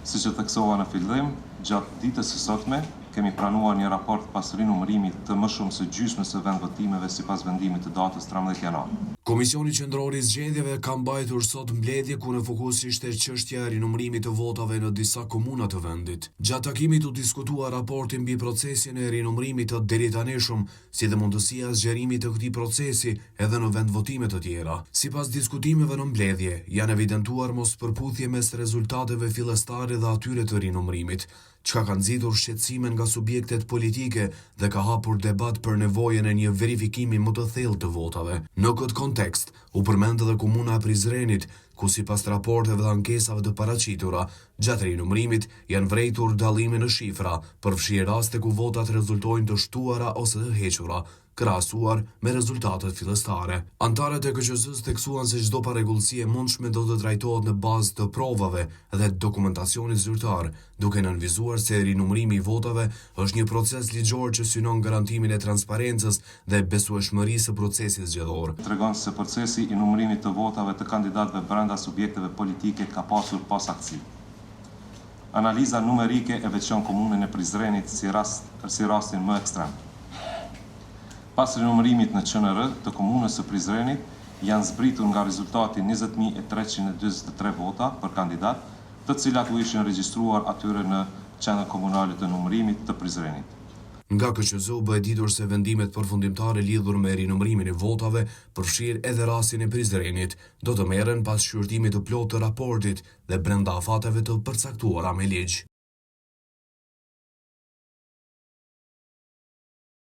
Siç e theksova në fillim, gjatë ditës së sotme kemi pranuar një raport pas rinumërimit të më shumë se gjysmës së vendvotimeve sipas vendimit të datës 13 janar. Komisioni Qendror i Zgjedhjeve ka mbajtur sot mbledhje ku në fokus ishte çështja e rinumërimit të votave në disa komuna të vendit. Gjatë takimit u diskutua raporti mbi procesin e rinumërimit të deritanishëm, si dhe mundësia e zgjerimit të këtij procesi edhe në vendvotime të tjera. Sipas diskutimeve në mbledhje, janë evidentuar mospërputhje mes rezultateve fillestare dhe atyre të rinumërimit, çka ka nxitur shqetësime nga subjektet politike dhe ka hapur debat për nevojën e një verifikimi më të thellë të votave. Në këtë kontekst, u përmend edhe komuna e Prizrenit, ku sipas raporteve dhe ankesave të paraqitura, gjatë rinumërimit janë vërejtur dallime në shifra, përfshirë raste ku votat rezultojnë të shtuara ose të hequra, krahasuar me rezultatet fillestare. Antarët e KQZ-s theksuan se çdo parregullsi e mundshme do të trajtohet në bazë të provave dhe dokumentacionit zyrtar, duke nënvizuar se rinumërimi i votave është një proces ligjor që synon garantimin e transparencës dhe besueshmërisë së procesit zgjedhor. Tregon se procesi i numërimit të votave të kandidatëve brenda subjekteve politike ka pasur pasaktësi. Analiza numerike e veçon komunën e Prizrenit si rastin më ekstrem. Pas rinumërimit në QNR të komunës së Prizrenit, janë zbritur nga rezultati 20.323 vota për kandidat, të cilat u ishin regjistruar atyre në qendrën komunale të numërimit të Prizrenit. Nga KQZ u bë ditur se vendimet përfundimtare lidhur me rinumërimin e votave, përfshirë edhe rastin e Prizrenit, do të merren pas shqyrtimit të plotë të raportit dhe brenda afateve të përcaktuara me ligj.